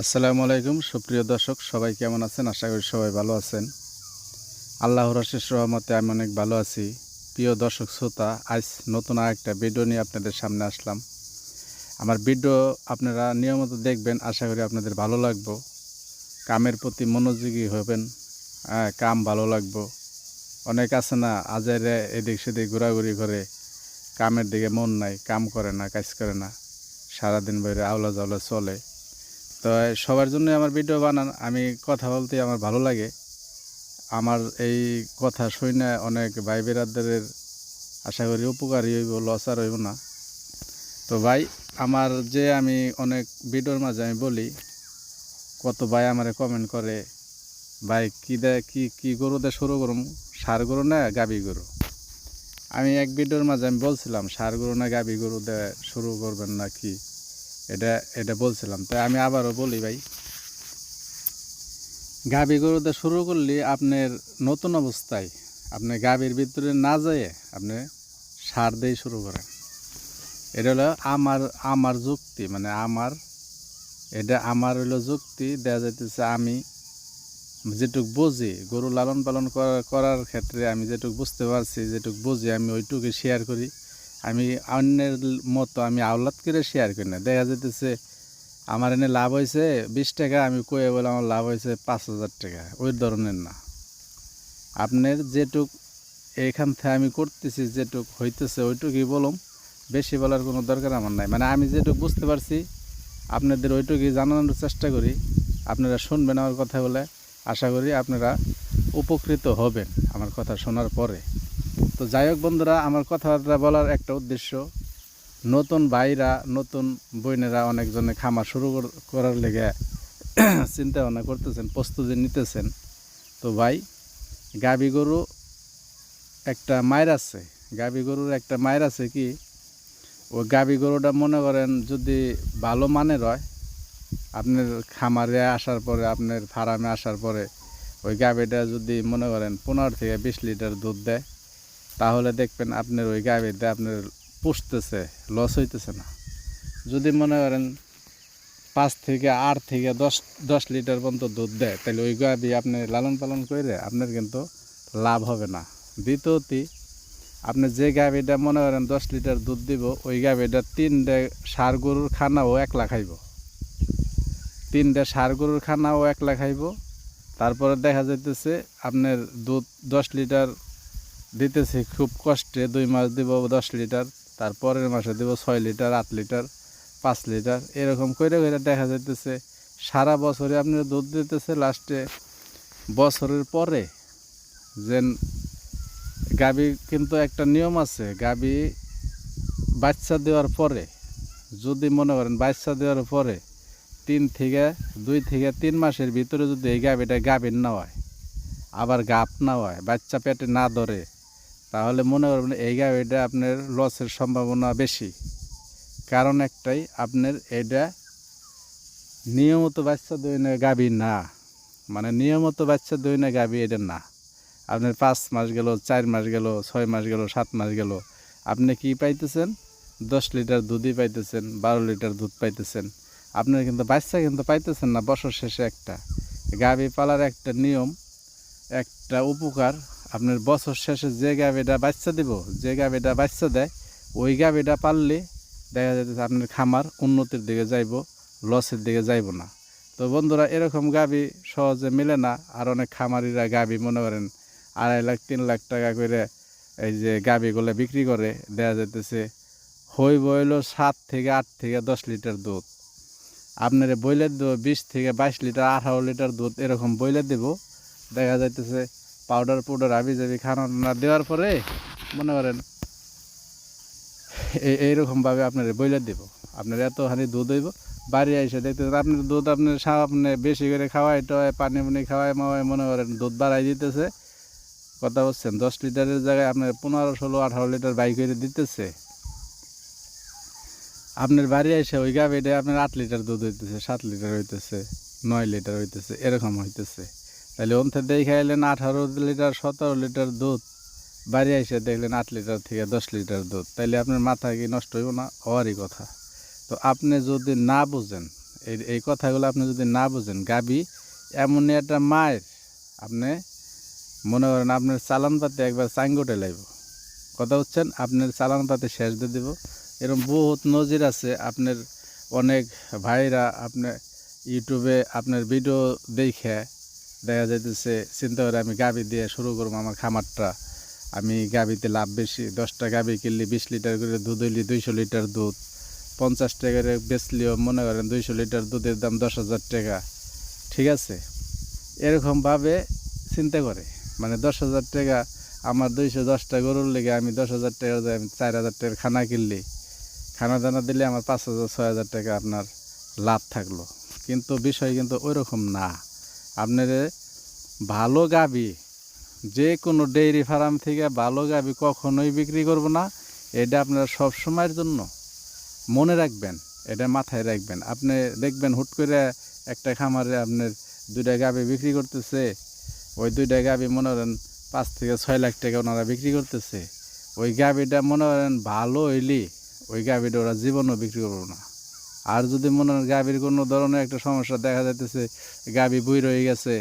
আসসালামু আলাইকুম সুপ্রিয় দর্শক, সবাই কেমন আছেন? আশা করি সবাই ভালো আছেন। আল্লাহর অশেষ রহমতে আমি অনেক ভালো আছি। প্রিয় দর্শক শ্রোতা, আজ নতুন আরেকটা ভিডিও নিয়ে আপনাদের সামনে আসলাম। আমার ভিডিও আপনারা নিয়মিত দেখবেন, আশা করি আপনাদের ভালো লাগবে। কামের প্রতি মনোযোগী হবেন, কাম ভালো লাগবে। অনেক আছে না, আজারে এদিক সেদিক ঘোরাঘুরি করে, কামের দিকে মন নাই, কাম করে না, কাজ করে না, সারাদিন বাইরে আওলা জাওলা চলে। তো সবার জন্য আমার ভিডিও বানান। আমি কথা বলতে আমার ভালো লাগে। আমার এই কথা শুনে অনেক ভাই বেরাদারের আশা করি উপকারী হইব, লস আর হইব না। তো ভাই, আমার যে আমি অনেক ভিডিওর মাঝে আমি বলি, কত ভাই আমারে কমেন্ট করে, ভাই কী দেয় কি গরু দিয়ে শুরু করুম, ষাঁড় গরু না গাভী গরু? আমি এক ভিডিওর মাঝে আমি বলছিলাম ষাঁড় গরু না গাভী গরু দিয়ে শুরু করবেন না কি, এটা বলছিলাম। তাই আমি আবারও বলি ভাই, গাভী গরুতে শুরু করলে আপনার নতুন অবস্থায় আপনি গাভীর ভিতরে না যেয়ে আপনি সার দিয়ে শুরু করেন। এটা হলো আমার যুক্তি, মানে আমার হলো যুক্তি দেওয়া যাইতেছে। আমি যেটুক বুঝি গরু লালন পালন করার ক্ষেত্রে, আমি যেটুক বুঝতে পারছি, যেটুক বুঝি, আমি ওইটুকু শেয়ার করি। আমি অন্যের মতো আমি আওলাদ করে শেয়ার করি না। দেখা যাইতেছে আমার এনে লাভ হয়েছে 20 টাকা, আমি কয়ে বলে আমার লাভ হয়েছে 5,000 টাকা, ওই ধরনের না। আপনার যেটুক এইখান থেকে আমি করতেছি, যেটুক হইতেছে ওইটুকুই বলুম, বেশি বলার কোনো দরকার আমার নাই। মানে আমি যেটুক বুঝতে পারছি আপনাদের ওইটুকুই জানানোর চেষ্টা করি। আপনারা শুনবেন আমার কথা বলে, আশা করি আপনারা উপকৃত হবেন আমার কথা শোনার পরে। তো যাই হোক বন্ধুরা, আমার কথাবার্তা বলার একটা উদ্দেশ্য, নতুন ভাইরা, নতুন বোনেরা অনেকজনে খামার শুরু করার লেগে চিন্তা ভাবনা করতেছেন, প্রস্তুতি নিতেছেন। তো ভাই, গাভী গরু একটা মায়ের আছে, গাভী গরুর একটা মায়ের আছে কি, ওই গাভী গরুটা মনে করেন যদি ভালো মানের হয়, আপনার খামারে আসার পরে, আপনার ফার্মে আসার পরে ওই গাভীটা যদি মনে করেন 15 থেকে 20 লিটার দুধ দেয়, তাহলে দেখবেন আপনার ওই গাভীটা আপনার পুষতেছে, লস হইতেছে না। যদি মনে করেন 5 থেকে 8 থেকে 10 লিটার পর্যন্ত দুধ দেয়, তাহলে ওই গাভী আপনি লালন পালন করে আপনার কিন্তু লাভ হবে না। দ্বিতীয়ত, আপনি যে গাভীটা মনে করেন 10 লিটার দুধ দিব, ওই গাভীটা 3টে ষাঁড় গরুর খানাও 1 লাখ খাইব, 3টে ষাঁড় গরুর খানাও 1 লাখ খাইব। তারপরে দেখা যাইতেছে আপনার দুধ 10 লিটার দিতেছে খুব কষ্টে, 2 মাস দিব 10 লিটার, তারপরের মাসে দিব 6 লিটার, 8 লিটার, 5 লিটার, এরকম করে করে দেখা যাইতেছে সারা বছরে আপনার দুধ দিতেছে। লাস্টে বছরের পরে যেন গাভী, কিন্তু একটা নিয়ম আছে, গাভী বাচ্চা দেওয়ার পরে, যদি মনে করেন বাচ্চা দেওয়ার পরে 2 থেকে 3 মাসের ভিতরে যদি এই গাভীটা গাভীর না হয়, আবার গাপ না হয়, বাচ্চা পেটে না ধরে, তাহলে মনে করবেন এই গাভীটা আপনার লসের সম্ভাবনা বেশি। কারণ একটাই, আপনার এটা নিয়মিত বাচ্চা দইনা গাভী না, মানে নিয়মিত বাচ্চা দইনা গাভী এটা না। আপনার 5 মাস গেল, 4 মাস গেল, 6 মাস গেল, 7 মাস গেল, আপনি কি পাইতেছেন? 10 লিটার দুধই পাইতেছেন, 12 লিটার দুধ পাইতেছেন। আপনার কিন্তু বাচ্চা কিন্তু পাইতেছেন না। বছর শেষে একটা গাভী পালার একটা নিয়ম, একটা উপকার, আপনার বছর শেষে যে গাভীটা বাচ্চা দিব, যে গাভীটা বাচ্চা দেয়, ওই গাভীটা পাললে দেখা যাচ্ছে আপনার খামার উন্নতির দিকে যাইব, লসের দিকে যাইব না। তো বন্ধুরা, এরকম গাভী সহজে মিলে না। আর অনেক খামারিরা গাভী মনে করেন 2.5 লাখ 3 লাখ টাকা করে এই যে গাভীগুলো বিক্রি করে, দেখা যাইতেছে হইল 7 থেকে 8 থেকে 10 লিটার দুধ। আপনার বইলে দেবো 20 থেকে 22 লিটার, 18 লিটার দুধ, এরকম বইলে দেব। দেখা যাইতেছে পাউডার হাবি জাবি খানা না দেওয়ার পরে মনে করেন এইরকমভাবে আপনার বইলে দেব, আপনার এত হানি দুধ হইব। বাড়ি এসে দেখতেছেন আপনার দুধ, আপনার আপনি বেশি করে খাওয়াই টয়, পানি খাওয়াই মাওয়াই মনে করেন দুধ বাড়াই দিতেছে। কথা বলছেন, 10 লিটারের জায়গায় আপনার 15, 16, 18 লিটার বাই করে দিতেছে। আপনার বাড়ি এসে ওই গাভীটা আপনার 8 লিটার দুধ হইতেছে, 7 লিটার হইতেছে, 9 লিটার হইতেছে, এরকম হইতেছে। তাহলে ওন থেকে দেখাইলেন 18 লিটার 17 লিটার দুধ, বাড়ি এসে দেখলেন 8 লিটার থেকে 10 লিটার দুধ, তাইলে আপনার মাথা কি নষ্ট হইব না? হওয়ারই কথা। তো আপনি যদি না বুঝেন এই কথাগুলো আপনি যদি না বোঝেন, গাভী এমনই একটা মায়ের, আপনি মনে করেন আপনার চালান পাতে একবার চাঙ্গোটে লাগব, কথা হচ্ছেন, আপনার চালান পাতে শেষ দিয়ে দেব। এরকম বহুত নজির আছে। আপনার অনেক ভাইরা আপনার ইউটিউবে আপনার ভিডিও দেখে দেখা যাইতেছে চিন্তা করে আমি গাভী দিয়ে শুরু করবো আমার খামারটা, আমি গাভীতে লাভ বেশি, 10টা গাভী কিনলে 20 লিটার করে দুধ হইলে 200 লিটার দুধ, 50 টাকার বেচলেও মনে করেন 200 লিটার দুধের দাম 10,000 টাকা, ঠিক আছে? এরকমভাবে চিন্তা করে, মানে 10,000 টাকা আমার 210টা গরুর লেগে আমি 10,000 টাকা দিয়ে আমি 4,000 টাকার খানা কিনলে, খানা দানা দিলে আমার 5,000-6,000 টাকা আপনার লাভ থাকলো। কিন্তু বিষয় কিন্তু ওই রকম না। আপনার ভালো গাভী, যে কোনো ডেইরি ফার্ম থেকে ভালো গাভী কখনোই বিক্রি করব না, এটা আপনারা সব সময়ের জন্য মনে রাখবেন, এটা মাথায় রাখবেন। আপনি দেখবেন হুট করে একটা খামারে আপনার 2টা গাভী বিক্রি করতেছে, ওই 2টা গাভী মনে করেন 5 থেকে 6 লাখ টাকা ওনারা বিক্রি করতেছে। ওই গাভীটা মনে করেন ভালো হইলে ওই গাভীটা ওরা জীবনও বিক্রি করবো না। আর যদি মনে করেন গাভীর কোনো ধরনের একটা সমস্যা দেখা যাইতেছে, গাভী বুইড় হয়ে গেছে,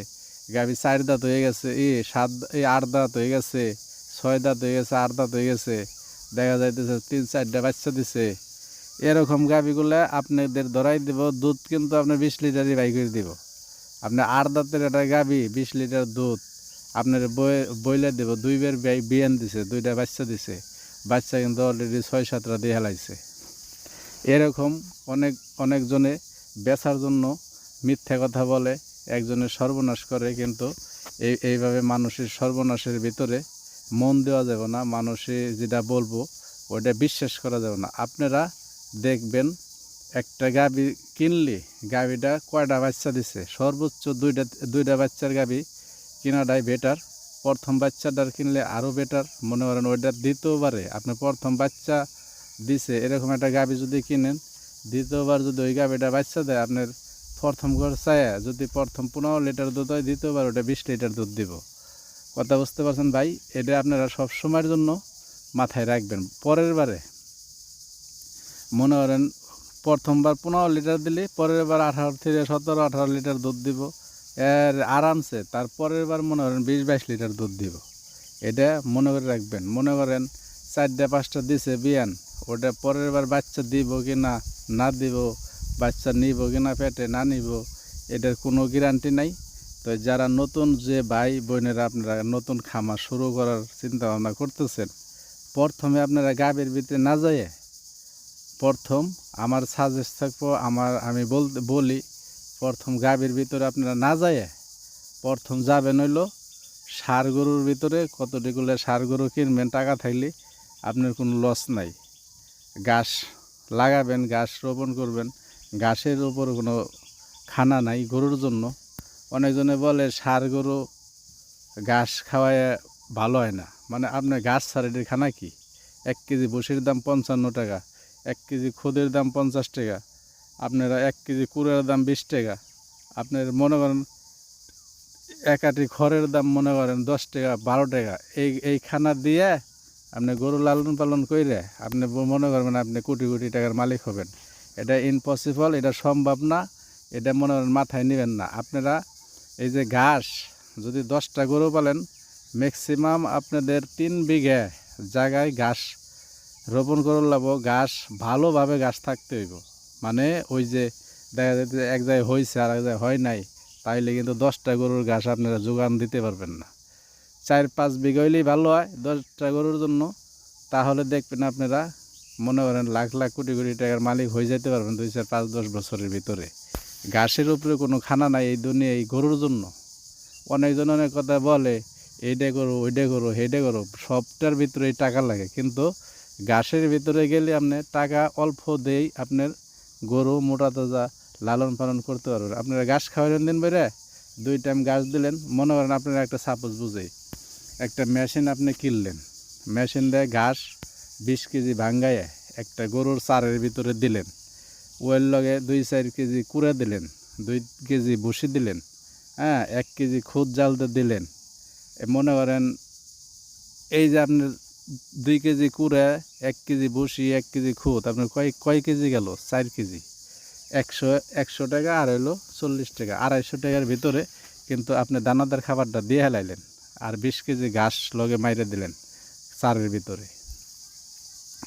গাভী 4 দাঁত হয়ে গেছে, 8 দাঁত হয়ে গেছে, 6 দাঁত হয়ে গেছে, 8 দাঁত হয়ে গেছে, দেখা যাইতেছে 3-4টা বাচ্চা দিছে, এরকম গাভীগুলো আপনাদের ধরাই দেব, দুধ কিন্তু আপনার 20 লিটারই বাই করে দিব। আপনার 8 দাঁতের একটা গাভী 20 লিটার দুধ আপনার বইলে দেব। 2 বার বিয়ান দিছে, 2টা বাচ্চা দিছে, বাচ্চা কিন্তু অলরেডি 6-7টা দিয়ে হেলাইছে। এরকম অনেকজনে বেচার জন্য মিথ্যা কথা বলে, একজনের সর্বনাশ করে, কিন্তু এইভাবে মানুষের সর্বনাশের ভিতরে মন দেওয়া যাবে না। মানুষে যেটা বলবো ওইটা বিশ্বাস করা যাবে না। আপনারা দেখবেন একটা গাভী কিনলে গাভীটা কয়টা বাচ্চা দিছে, সর্বোচ্চ 2টা বাচ্চার গাভী কেনাটাই বেটার। প্রথম বাচ্চাটার কিনলে আরও বেটার। মনে করেন ওইটা দ্বিতীয়বারে আপনি প্রথম বাচ্চা দিছে এরকম একটা গাভী যদি কিনেন, দ্বিতীয়বার যদি ওই গাভীটা বাচ্চা দেয়, আপনার প্রথম খরচায় যদি প্রথম 15 লিটার দুধ হয়, দ্বিতীয়বার ওটা 20 লিটার দুধ দিব। কথা বুঝতে পারছেন ভাই? এটা আপনারা সব সময়ের জন্য মাথায় রাখবেন। পরের বারে মনে করেন প্রথমবার 15 লিটার দিলে পরের বার 18 থেকে 17-18 লিটার দুধ দিব এর আরামসে। তারপরের বার মনে করেন 20-22 লিটার দুধ দিব। এটা মনে করে রাখবেন। মনে করেন 4টা-5টা দিছে বিয়ান, ওটা পরের বার বাচ্চা দিব কি না দিব, বাচ্চা নিব কি না পেটে না নিব, এটার কোনো গ্যারান্টি নাই। তো যারা নতুন যে ভাই বোনেরা আপনারা নতুন খামার শুরু করার চিন্তা ভাবনা করতেছেন, প্রথমে আপনারা গাভীর ভিতরে না যায়, প্রথম আমার সাজেস্ট থাকবো, আমি বলি প্রথম গাভীর ভিতরে আপনারা না যায়, প্রথম যাবেন হইলো ষাঁড় গরুর ভিতরে। কতটিগুলো ষাঁড় গরু কিনবেন, টাকা থাকলে আপনার কোনো লস নাই। ঘাস লাগাবেন, ঘাস রোপণ করবেন, ঘাসের উপর কোনো খানা নাই গরুর জন্য। অনেকজনে বলে ষাঁড় গরু ঘাস খাওয়ায় ভালো হয় না, মানে আপনার ঘাস ছাড়ের খানা কি? 1 কেজি ভুসির দাম 55 টাকা, 1 কেজি খুদের দাম 50 টাকা, আপনারা 1 কেজি কুড়ের দাম 20 টাকা, আপনার মনে করেন একাটি খড়ের দাম মনে করেন 10 টাকা 12 টাকা। এই খানা দিয়ে আপনি গরু লালন পালন করে আপনি মনে করবেন আপনি কোটি কোটি টাকার মালিক হবেন। এটা ইম্পসিবল, এটা সম্ভব না। এটা মনে করেন মাথায় নেবেন না। আপনারা এই যে ঘাস যদি 10টা গরু পালেন, ম্যাক্সিমাম আপনাদের 3 বিঘা জায়গায় ঘাস রোপণ করে লাভ। ঘাস ভালোভাবে ঘাস থাকতে হইব, মানে ওই যে দেখা যাচ্ছে এক জায়গায় হয়েছে আর এক জায়গায় হয় নাই, তাইলে কিন্তু 10টা গরুর ঘাস আপনারা যোগান দিতে পারবেন না। 4-5 বিঘা হইলেই ভালো হয় 10টা গরুর জন্য। তাহলে দেখবেন আপনারা মনে করেন লাখ লাখ কোটি কোটি টাকার মালিক হয়ে যেতে পারবেন 2-4-5-10 বছরের ভিতরে। ঘাসের উপরে কোনো খানা নাই এই দুনিয়া এই গরুর জন্য। অনেকজন অনেক কথা বলে, এইটা করো ওইটা করো সেইটা করো, সবটার ভিতরেই টাকা লাগে, কিন্তু ঘাসের ভিতরে গেলে আপনি টাকা অল্প দেই আপনার গরু মোটা তাজা লালন পালন করতে পারবেন। আপনারা ঘাস খাওয়ালেন দিন বেড়ে 2 টাইম ঘাস দিলেন। মনে করেন আপনারা একটা সাপোজ বুঝেই একটা মেশিন আপনি কিনলেন, মেশিন দিয়ে ঘাস 20 কেজি ভাঙ্গায় একটা গরুর চারের ভিতরে দিলেন, ওয়ের লগে 2-4 কেজি কুড়ে দিলেন, 2 কেজি ভুসি দিলেন, 1 কেজি খুদ জালতে দিলেন। মনে করেন এই যে আপনার 2 কেজি কুড়ে, 1 কেজি ভুসি, 1 কেজি খুদ, আপনার কয় কেজি গেল? 4 কেজি। একশো টাকা আর হইলো 40 টাকা, 250 টাকার ভিতরে কিন্তু আপনি দানাদার খাবারটা দিয়ে হেলাইলেন আর 20 কেজি ঘাস লগে মাইরে দিলেন চারের ভিতরে।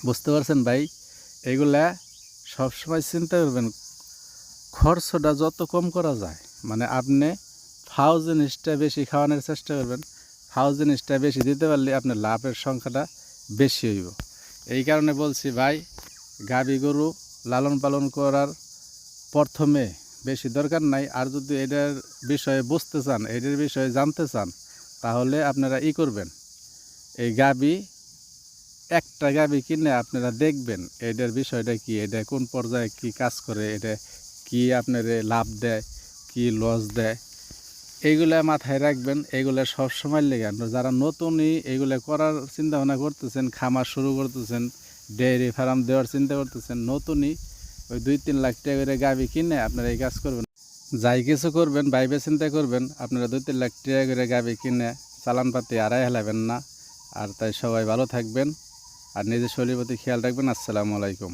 বুঝতে পারছেন ভাই? এগুলা সবসময় চিন্তা করবেন, খরচটা যত কম করা যায়, মানে আপনি ফাও জিনিসটা বেশি খাওয়ানোর চেষ্টা করবেন, ফাও জিনিসটা বেশি দিতে পারলে আপনার লাভের সংখ্যাটা বেশি হইব। এই কারণে বলছি ভাই, গাভী গরু লালন পালন করার প্রথমে বেশি দরকার নাই। আর যদি এটার বিষয়ে বুঝতে চান, এটার বিষয়ে জানতে চান, তাহলে আপনারা করবেন, এই গাভী একটা গাভী কিনে আপনারা দেখবেন এটার বিষয়টা কি, এটা কোন পর্যায়ে কি কাজ করে, এটা কি আপনার লাভ দেয়, কি লস দেয়, এইগুলা মাথায় রাখবেন। এইগুলা সব সময় লেগে আপনারা যারা নতুনই এইগুলা করার চিন্তা ভাবনা করতেছেন, খামার শুরু করতেছেন, ডেয়ারি ফার্ম দেওয়ার চিন্তা করতেছেন, নতুনই ওই 2-3 লাখ টাকা করে গাভী কিনে আপনারা এই কাজ করবেন। যাই কিছু করবেন ভাইবে চিন্তা করবেন, আপনারা 2-3 লাখ টাকা করে গাভী কিনে চালান পাতি আড়াই হেলাবেন না। আর তাই সবাই ভালো থাকবেন আর নিজের শরীরের প্রতি খেয়াল রাখবেন। আসসালামু আলাইকুম।